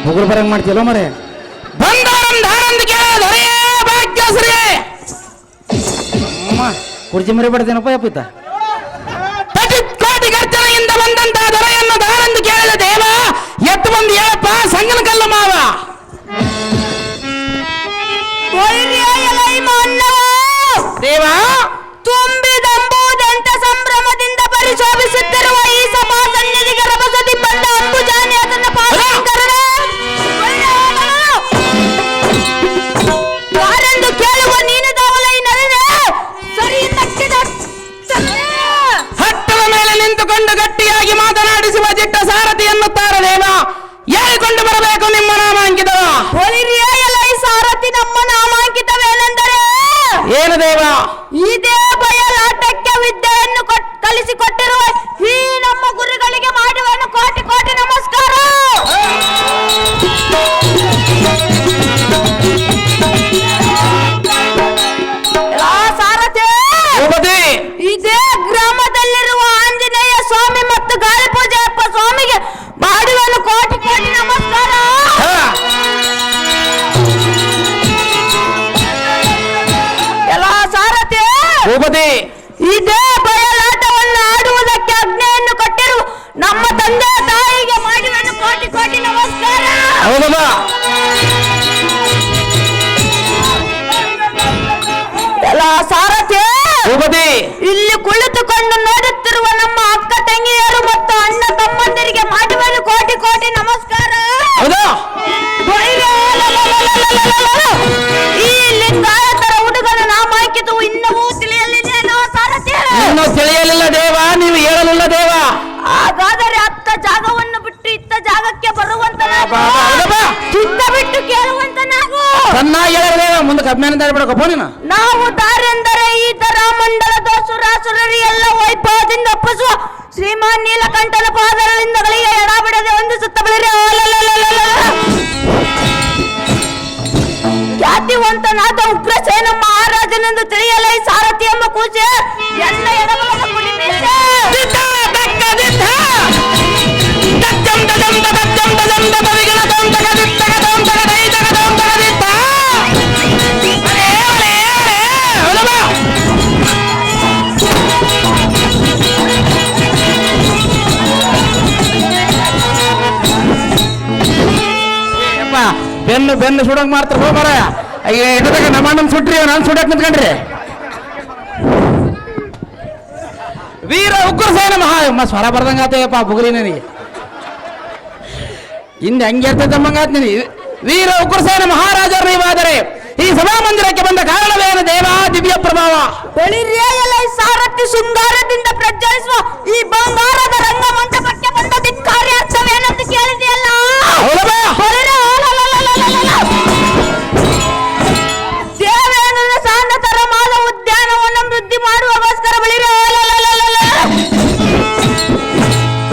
ಮುಗುರು ಬರಂಗ್ ಮಾಡ್ತಿಲ್ಲ ಮರೆ ಬಂದಾರಂ ಧಾರಂದಿಗೆ ದೊರೆಯೇ ಭಾಗ್ಯಶ್ರೀ ಅಮ್ಮ ಕುರ್ಚಿ ಮರಿ ಬಡ್ತೇನಪ್ಪ ಯಪ್ಪಿತ ಕೋಟಿ ಗರ್ಜನೆಯಿಂದ ಬಂದಂತ ದೊರೆಯನ್ನು ಧಾರಂದು ಕೇಳಿದ ದೇವ ಎತ್ತು ಬಂದು ಹೇಳಪ್ಪ ಸಂಗನ ಕಲ್ಲು ಮಾವ ದೇವ ತುಂಬಿದಂಬುದಂತ ಸಂಭ್ರಮದಿಂದ ಪರಿಶೋಭಿಸುತ್ತಿರುವ ಈ ಸಭಾ ಸನ್ನಿಧಿಗೆ ರಭಸದಿ ಬಂದ ಅಂಬುಜಾನಿ ಅದನ್ನ ಯಾರೆಂದು ಕೇಳುವ ನೀನು ದಾವಲೈ ನರನೆ ಸರಿ ತಕ್ಕಿದ ಹಟ್ಟದ ಮೇಲೆ ನಿಂತುಕೊಂಡು ಗಟ್ಟಿಯಾಗಿ ಮಾತನಾಡಿಸುವ ಜಿಟ್ಟ ಸಾರಥಿ ಎನ್ನುತ್ತಾರೆ ದೇವ ಹೇಳಿಕೊಂಡು ಬರಬೇಕು ನಿಮ್ಮ ನಾಮಾಂಕಿತ ಸಾರಥಿ ನಮ್ಮ ನಾಮಾಂಕಿತವೇನೆಂದರೆ ಏನು ದೇವ ಇದೇ ಬಯಲಾಟಕ್ಕೆ ವಿದ್ಯೆಯನ್ನು ಕಲಿಸಿಕೊಟ್ಟಿರುವ ಈ ನಮ್ಮ ಗುರುಗಳಿಗೆ ಮಾಡುವೆನು ಕೋಟಿ ಕೋಟಿ ನಮಸ್ಕಾರ ಸಾರಥಿ ಇದೇ ಗ್ರಾಮದಲ್ಲಿರುವ ಆಂಜನೇಯ ಸ್ವಾಮಿ ಮತ್ತು ಗಾಳಿ ಪೂಜೆಯಪ್ಪ ಸ್ವಾಮಿಗೆ ಮಾಡುವೆನು ಕೋಟಿ ಕೋಟಿ ನಮಸ್ಕಾರ ಇದೇ ಬಯಲಾಟವನ್ನು ಆಡುವುದಕ್ಕೆ ಆಜ್ಞೆಯನ್ನು ಕೊಟ್ಟಿರುವ ನಮ್ಮ ತಂದೆ ತಾಯಿಗೆ ಮಾಡುವೆನು ಕೋಟಿ ಕೋಟಿ ನಮಸ್ಕಾರ ಎಲ್ಲ ಸಾರಥಿ ಇಲ್ಲಿ ಕುಳಿತುಕೊಂಡು ನೋಡುತ್ತಿರುವ ನಮ್ಮ ಅಕ್ಕ ತಂಗಿಯರು ಮತ್ತು ಅಣ್ಣ ತಮ್ಮಂದಿರಿಗೆ ಮಾಡುವೆನು ಕೋಟಿ ಕೋಟಿ ನಮಸ್ಕಾರ ಈ ಲಿಂಗಾಯತರ ಹುಡುಗನ ನಾಮಾಂಕಿತವು ಇನ್ನೂ ತಿಳಿಯಲಿದೆಯೋ ಸಾರಥಿ ಇನ್ನೂ ತಿಳಿಯಲಿಲ್ಲ ದೇವ ನೀವು ಹೇಳಲಿಲ್ಲ ದೇವ ಹಾಗಾದರೆ ಅತ್ತ ಜಾಗವನ್ನು ಬಿಟ್ಟು ಇತ್ತ ಜಾಗಕ್ಕೆ ಬರುವಂತನಾಗು ಚಿತ್ತ ಬಿಟ್ಟು ಕೇಳುವಂತನಾಗು ಚೆನ್ನಾಗಿ ಹೇಳಿದೇವ ಮುಂದಕ್ಕೆ ಅಭಿಮಾನ ದಾರಿ ಬಿಡಕಪ್ಪ ನೀನು ನಾವು ದಾರೆಂದರೆ ಈ ತರ ಮಂಡಲದ ಸುರಾಸುರರಿ ಎಲ್ಲ ವೈಭವದಿಂದ ಒಪ್ಪಿಸುವ ಶ್ರೀಮಾನ್ ನೀಲಕಂಠನ ಪಾದಗಳಿಂದಗಳಿಗೆ ಎಡ ಬಿಡದೆ ಒಂದು ಸುತ್ತ ಬಳಿರಿ ಖ್ಯಾತಿವಂತನಾದ ಉಗ್ರಸೇನ ಮಹಾರಾಜನೆಂದು ತಿಳಿಯಲೈ ಸಾರಥಿ ಎಂಬ ಕೂಚೆ ಎಲ್ಲ ಎಡಬಲದ ಕುಡಿಮೀಸ ಬೆನ್ನು ಬೆನ್ನು ಸುಡಂಗ್ ಮಾಡ್ತಾರೆ ಹೋಗಾರ ಇಡದಾಗ ನಮ್ಮಣ್ಣನ್ ಸುಟ್ರಿ ನಾನು ಸುಡಕ್ ನಿಂತ್ಕೊಂಡ್ರಿ ವೀರ ಉಗ್ರಸೇನ ಸ್ವರ ಬರ್ದಂಗ ಆತಯ್ಯಪ್ಪ ಬುಗುರಿ ನನಗೆ ಹಿಂದೆ ಹಂಗೆ ಇರ್ತದಂಬಂಗಾತ್ ನೀನು ವೀರ ಉಗ್ರಸೇನ ಮಹಾರಾಜರು ನೀವಾದರೆ ಈ ಸಭಾ ಮಂದಿರಕ್ಕೆ ಬಂದ ಕಾರಣವೇನು ದೇವ ದಿವ್ಯ ಪ್ರಭಾವ ಬೆಳಿರಿಯಲೈ ಸಾರಥಿ ಶೃಂಗಾರದಿಂದ ಪ್ರಜ್ವಲಿಸುವ ಈ ಬಂಗಾರದ ರಂಗ ಮಂಟಪಕ್ಕೆ ಬಂದ ಧಿಕ್ಕಾರಿ ಅರ್ಥವೇನೆಂದು ಕೇಳಿದೆಯಲ್ಲ ದೇವೇಂದ್ರನ ಸಾಂದತರವಾದ ಉದ್ಯಾನವನ್ನು ವೃದ್ಧಿ ಮಾಡುವಗೋಸ್ಕರ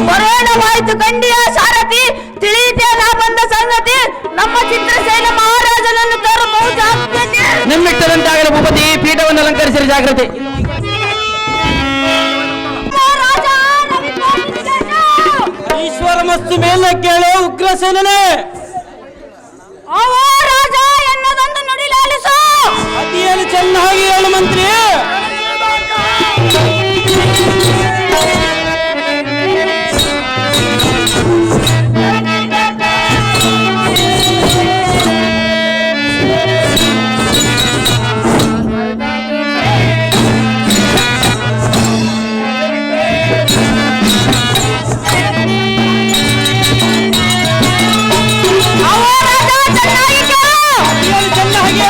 ಬರೋಣವಾಯಿತು ಗಂಡಿಯ ಸಾರಥಿ ತಿಳಿಯಿತೆ ನಾ ಬಂದ ಸಂಗತಿ ನಮ್ಮ ಚಿತ್ರಸೇನ ಮಹಾರಾಜನನ್ನು ತರಬಹುದು ನಿಮ್ಮಿಟ್ಟದಂತಾಗಲಿ ಭೂಪತಿ ಪೀಠವನ್ನು ಅಲಂಕರಿಸಿದ ಜಾಗ್ರತೆ ಈಶ್ವರ ಮಸ್ತು ಮೇಲೆ ಕೇಳು ಉಗ್ರಸೇನನೇ ರಾಜ ಎನ್ನದೊಂದು ನುಡಿಲಾಲಿಸು ಅತಿಯಲ್ಲಿ ಚೆನ್ನಾಗಿ ಹೇಳು ಮಂತ್ರಿ ಚೆನ್ನಾಗಿ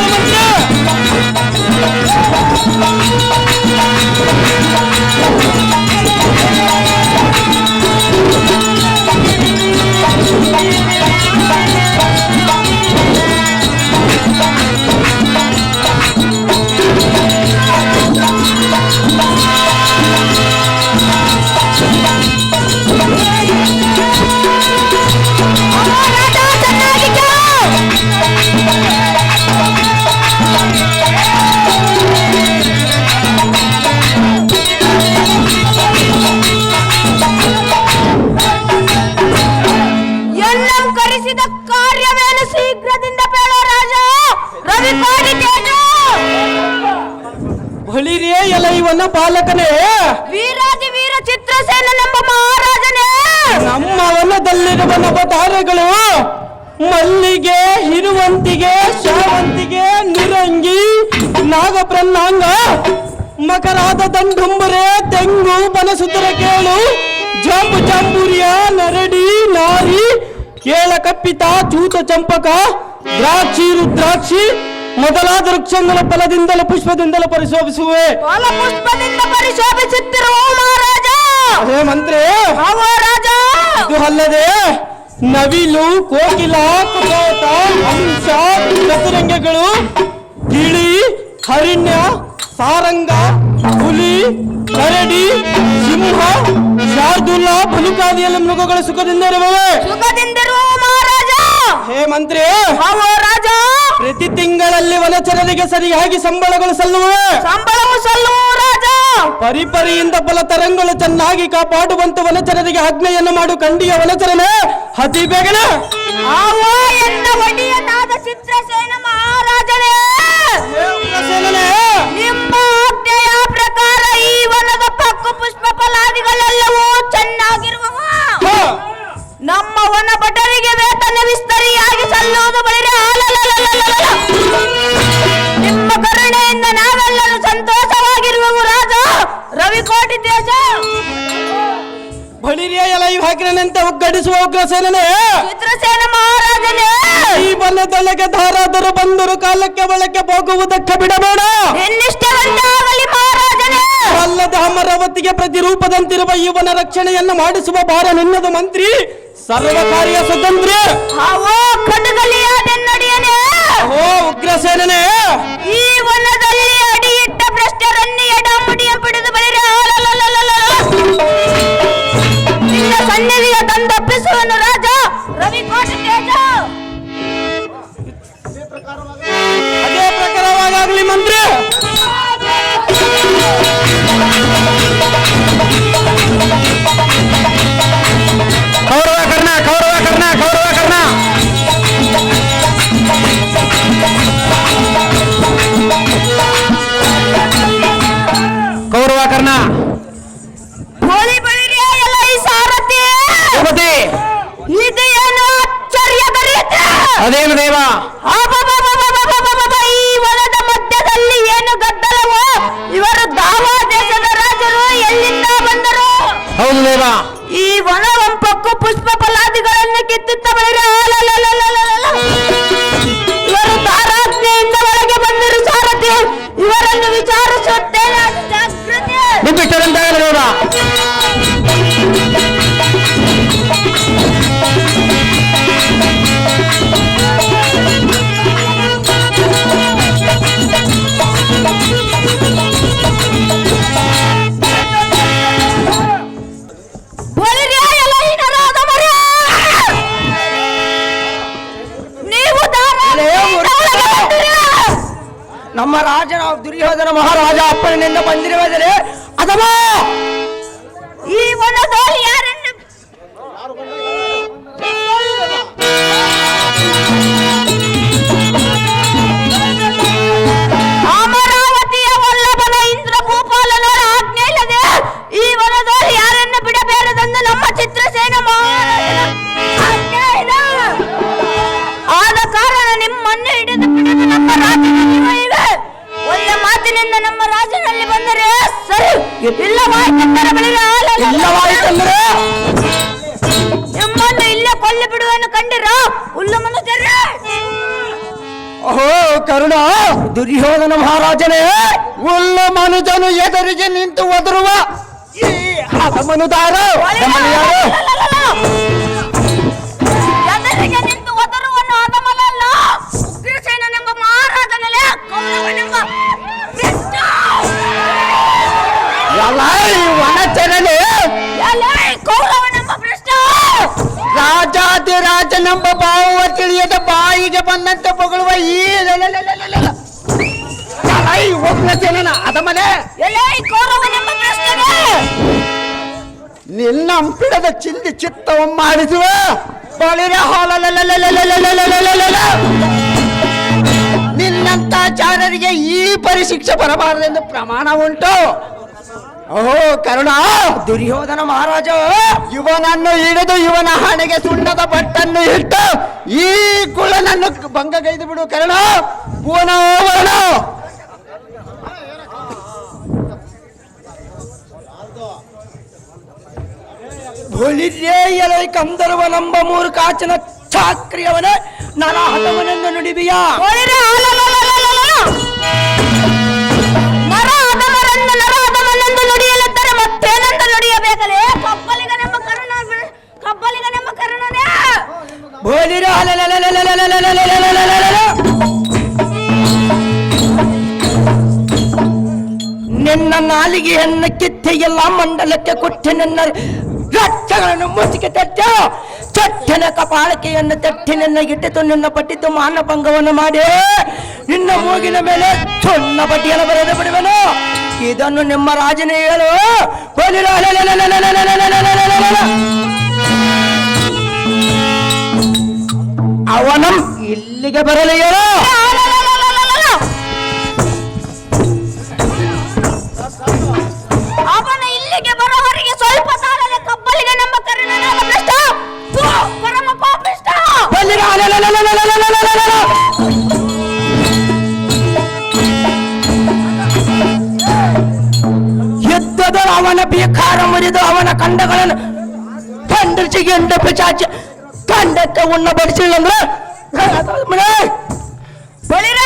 ವನ ಪಾಲಕನೇ, ವೀರಾದಿ ವೀರ ಚಿತ್ರಸೇನನೆಂಬ ಮಹಾರಾಜನೇ, ನಮ್ಮ ವನದಲ್ಲಿರುವ ನವತಾರೆಗಳು ಮಲ್ಲಿಗೆ, ಹಿರುವಂತಿಗೆ, ಶಾವಂತಿಗೆ, ನಿರಂಗಿ, ನಾಗಪ್ರನ್ನಾಂಗ, ಮಕರಾದ ದಂಡುಂಬರೆ, ತೆಂಗು, ಬನಸುತರ ಕೇಳು, ಜಾಂಬು ಜಾಂಬೂರಿಯ, ನರಡಿ, ನಾರಿ, ಕೇಳ ಕಪ್ಪಿತ, ಚೂತ ಚಂಪಕ, ದ್ರಾಕ್ಷಿ, ರುದ್ರಾಕ್ಷಿ ಮೊದಲಾದ ವೃಕ್ಷಗಳ ಫಲದಿಂದಲೂ ಪುಷ್ಪದಿಂದಲೂ ಪರಿಶೋಭಿಸುವೆ. ಫಲ ಪುಷ್ಪದಿಂದ ಪರಿಶೋಭಿಸುತ್ತಿರುವ ಮಹಾರಾಜ. ಹೇ ಮಂತ್ರಿ, ಮಹಾರಾಜ, ಇದು ಅಲ್ಲದೆ ನವಿಲು, ಕೋಕಿಲ, ಕುತೋತ, ಹಂಸ, ಚತುರಂಗಗಳು, ಗಿಳಿ, ಹರಿಣ್ಯ, ಸಾರಂಗ, ಹುಲಿ, ಕರಡಿ, ಸಿಂಹ, ಶಾರ್ದೂಲ, ಬಲುಕಾದಿಯಲ್ಲ ಮೃಗಗಳ ಸುಖದಿಂದಿರುವವೆ. ಸುಖದಿಂದಿರುವ ಮಹಾರಾಜ. ಹೇ ಮಂತ್ರಿ, ಮಹಾರಾಜ, ಪ್ರತಿ ತಿಂಗಳಲ್ಲಿ ವನಚರರಿಗೆ ಸರಿಯಾಗಿ ಸಂಬಳಗಳು ಸಲ್ಲುವೆ. ಸಂಬಳವು ಸಲ್ಲುವ ರಾಜ. ಪರಿಪರಿಯಿಂದ ಫಲತರಂಗಳು ಚೆನ್ನಾಗಿ ಕಾಪಾಡುವಂತ ವನಚರರಿಗೆ ಆಜ್ಞೆಯನ್ನು ಮಾಡು. ಖಂಡಿಯ ವನಚರನೇ ಅತಿ ಬೇಗನೆ. ಆವೋ ಎನ್ನ ಒಡೆಯನಾದ ಚಿತ್ರಸೇನ ಮಹಾರಾಜನೇ, ನಿಮ್ಮ ಆಜ್ಞೆಯ ಪ್ರಕಾರ ಈ ವನದ ಪಕ್ಕು ಪುಷ್ಪ ಫಲಾದಿಗಳೆಲ್ಲವೂ ಚೆನ್ನಾಗಿರುವವು. ನಮ್ಮ ವನ ಭಟರಿಗೆ ವೇತನ ವಿಸ್ತರಿಯಾಗಿ ಸಲ್ಲುವುದು ಬಳಿರೆ. ನಿಮ್ಮ ಕರುಣೆಯಿಂದ ನಾವೆಲ್ಲರೂ ಸಂತೋಷವಾಗಿರುವೆವು ರಾಜ. ರವಿಕೋಟಿ ದೇಶ ಬಳಿರಿಯ ಎಲೈ ಹಾಕಿನಂತೆ ಒಗ್ಗಡಿಸುವ ಉಗ್ರಸೇನೇ, ಚಿತ್ರಸೇನ ಮಹಾರಾಜನೇ, ಈ ವನದೊಳಗೆ ಧಾರಾದರು ಬಂದರು ಕಾಲಕ್ಕೆ ಒಳಕ್ಕೆ ಹೋಗುವುದಕ್ಕೆ ಬಿಡಬೇಡ. ನಿನ್ನಿಷ್ಟವಂತೆ ಆಗಲಿ ಮಹಾರಾಜನೇ. ಅಲ್ಲದೆ ಅಮರಾವತಿಗೆ ಪ್ರತಿರೂಪದಂತಿರುವ ಈ ವನ ರಕ್ಷಣೆಯನ್ನು ಮಾಡಿಸುವ ಭಾರ ನಿನ್ನದು ಮಂತ್ರಿ. ಸರ್ವ ಕಾರ್ಯ ಸ್ವತಂತ್ರ. ಅವೋ ಕಟಗಲಿಯಾದೆನ್ನಡಿಯನೇ. ಓ ಉಗ್ರಸೇನೇ, ಈ ವನದಲ್ಲಿ ಅಡಿಯಿಟ್ಟ ಭ್ರಷ್ಟರನ್ನು ಎಡಮುಡಿಯ piಡಿದು ಬಳಿರೆ. ನಿನ್ನ ಸನ್ನಿಧಿಗೆ ತಂದಪ್ಪಿಸುವನು ರಾಜ. ರವಿಕೋಟಿ ತೇಜ. ಅದೇ ಪ್ರಕಾರವಾಗಲಿ ಮಂತ್ರಿ. ಕೌರವ ಕರ್ಣ, ಕೌರವ ಕರ್ಣ, ಕೌರವ ಕರ್ಣ. ಕೌರವ ಕರ್ಣ. ಹೋಳಿ ಬಳಿರೆ ಎಲ್ಲ ಈ ಸಾರಥಿ. ಭೂಪತಿ, ಇದೇನು ಆಶ್ಚರ್ಯದ ರೀತಿ. ಅದೇನು ದೇವ? ಈ ವನದ ಮಧ್ಯದಲ್ಲಿ ಏನು ಗದ್ದಲವೋ? ಇವರು ದಾವಾ ದೇಶದ ರಾಜರು ಎಲ್ಲಿಂದ ಬಂದರು? ಹೌದು ದೇವ. ಈ ವನವಂಪಕ್ಕೂ ಪುಷ್ಪ ಫಲಾದಿಗಳನ್ನು ಕಿತ್ತುತ್ತ ಬಳಿರೆ. ಇವರು ತಾರಾಜ್ಞೆಯಿಂದ ಒಳಗೆ ಬಂದರು ಸಾರಥಿ. ಇವರನ್ನು ವಿಚಾರಿಸುತ್ತೇನೆ. ಜಾಗೃತಿ. ನಿರ್ದಿಷ್ಟರಂತಾಗಲಿ ದೇವ. ಬಳಿರೆ ಎಲ್ಲ ಹೀನರಾದ ಮರೆ. ನೀವು ದಾರಾಜ್ಞೆಯಿಂದ ಒಳಗೆ ಬಂದಿರಿ. ನಮ್ಮ ರಾಜನ ದುರ್ಯೋಧನ ಮಹಾರಾಜ ಅಪ್ಪನಿಂದ ಬಂದಿರುವುದರೆ ಅಥವಾ ಈ ವನದಲ್ಲಿ ಯಾರನ್ನು ಅಮರಾವತಿಯ ವಲ್ಲಭನ ಇಂದ್ರ ಭೂಪಾಲನವರ ಆಜ್ಞೆ ಇಲ್ಲದೆ ಈ ವನದಲ್ಲಿ ಯಾರನ್ನು ಬಿಡಬೇಡದೆಂದು ನಮ್ಮ ಚಿತ್ರಸೇನ ಮಹಾರಾಜನ ಆಜ್ಞೆ ಇದೆ. ಆದ ಕಾರಣ ನಿಮ್ಮನ್ನು ಹಿಡಿದು ಬಿಡಲು ನಮ್ಮ ರಾಜನಲ್ಲಿ ಇವೆ. ಒಳ್ಳೆ ಮಾತಿನಿಂದ ನಮ್ಮ ರಾಜನಲ್ಲಿ ಬಂದರೆ ಸರಿ, ಇಲ್ಲವಾಯ್ತೆಂದರೆ ಬಳಿರೆ. ಇಲ್ಲವಾಯಿತೆಂದರೆ ನಿಮ್ಮನ್ನು ಇಲ್ಲೇ ಕೊಲ್ಲಿ ಬಿಡುವೆನು ಕಂಡಿರ ಹುಲ್ಲು ಮನುಷ್ಯರೇ. ಓಹೋ ಕರುಣ, ದುರ್ಯೋಧನ ಮಹಾರಾಜನೇ, ಉಳ್ಳ ಮನುಜನು ಎದುರಿಗೆ ನಿಂತು ಒದರುವ ಈ ಹದಮನುದಾರ ಯಾರು? ಎದುರಿಗೆ ನಿಂತು ಒದರುವನ್ನು ಅದಮಲಲ್ಲ, ಉಗ್ರಸೇನನೆಂಬ ಮಹಾರಾಜನಲ್ಲೇ ಕೌರವನೆಂಬ ದುಷ್ಟ. ವನಚರನೆ ಕೌರವನೆಂಬ ಭ್ರಷ್ಟ. ರಾಜಾದಿರಾಜನೆಂಬ ಭಾವ ತಿಳಿಯದ ಬಾಯಿಗೆ ಬಂದಂತೆ ಹೊಗಳುವ ಈ ಉಗ್ರಸೇನನ ಅದಮನೆ. ಎಲೆ ಕೌರವನೆಂಬ ಭ್ರಷ್ಟನೇ. ನಿನ್ನ ಅಂಪಿಡದ ಚಿಂದಿ ಚಿತ್ತವ ಮಾಡಿಸುವ ಬಳಿರೆ ನಿನ್ನಂತಾಚಾರ್ಯರಿಗೆ ಈ ಪರಿಶಿಕ್ಷೆ ಬರಬಾರದೆಂದು ಪ್ರಮಾಣ ಉಂಟು. ಕರುಣ. ದುರ್ಯೋಧನ ಮಹಾರಾಜ ಇವನನ್ನು ಹಿಡಿದು ಇವನ ಹಣೆಗೆ ಸುಣ್ಣದ ಬಟ್ಟನ್ನು ಇಟ್ಟು ಈ ಕುಳ್ಳನನ್ನು ಭಂಗಗೈದು ಬಿಡು ಕರುಣ. ಭುವನೋವರಣ ಎಲೈ ಕಂದರ್ವ ನಂಬ ಮೂರು ಕಾಚನ ಚಾಕ್ರಿಯವನೇ ನನ್ನ ಹಠವನೆಂದು ನುಡಿಬಿಯ ನರಹದಮನೆಂದು ನುಡಿಯಲಿದ್ದರೆ ಮತ್ತೇನೆಂದು ನುಡಿಯಬೇಕಲೇ? ಕಬ್ಬಲಿಗನೆಂಬ ಕರ್ಣನೇ ಬೋಲಿರ ನಿನ್ನ ನಾಲಿಗೆಯನ್ನು ಕಿತ್ತೆಯಲ್ಲ ಮಂಡಲಕ್ಕೆ ಕೊಟ್ಟು ನನ್ನ ರಕ್ತಗಳನ್ನು ಮುಸುಕಿ ತಟ್ಟ ಚಟ್ಟನ ಕಪಾಳಕೆಯನ್ನು ತಟ್ಟಿ ನಿನ್ನ ಇಟ್ಟಿತು ನಿನ್ನ ಪಟ್ಟಿದ್ದು ಮಾನಭಂಗವನ್ನು ಮಾಡಿ ನಿನ್ನ ಮೂಗಿನ ಮೇಲೆ ಸೊನ್ನ ಪಟ್ಟಿಯನ್ನು ಬರೆದು ಬಿಡುವನು. ಇದನ್ನು ನಿಮ್ಮ ರಾಜನೇ ಹೇಳು. ಅವನ ಇಲ್ಲಿಗೆ ಬರಲು ಹೇಳು. ಅವನ ಇಲ್ಲಿಗೆ ಬರೋವರಿಗೆ ಸ್ವಲ್ಪ ತಾಳದ ಕಬ್ಬಲಿಗನೆಂಬ ಕರ್ಣನಾದ ಭ್ರಷ್ಟ ಪರಮ ಪಾಪಿಷ್ಠ. ಯುದ್ಧದ ಅವನ ಬೇಕಾರ ಮುರಿದು ಅವನ ಕಂಡಗಳನ್ನು ಖಂಡಿಸಿಗೆ ಎಂಡ ಪಿಚಾಚಿ ಕಂಡಕ್ಕೆ ಉಣ್ಣ ಬಡಿಸಿಲ್ಲಂದ್ರೆ ಬಳಿರ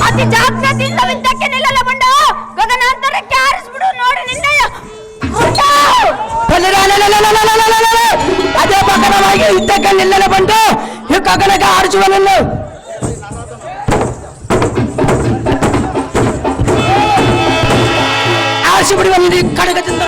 ಅತಿ ಜಾಗ್ರತೆಯಿಂದ ಯುದ್ಧಕ್ಕೆ ನಿಲ್ಲಲ ಬಂಡ ಗಗನಾಂತರಕ್ಕೆ ಹಾರಿಸ್ಬಿಡು ನೋಡಿ ನಿನ್ನಯ ಅದೇ ಪ್ರಕಾರವಾಗಿ ಯುದ್ಧಕ್ಕೆ ನಿಲ್ಲಲು ಬಂದು ಈ ಗಗನಕ್ಕೆ ಆರಿಸುವನನ್ನು ಆರಿಸಿ ಬಿಡುವಲ್ಲಿ ಕಡಗದಿಂದ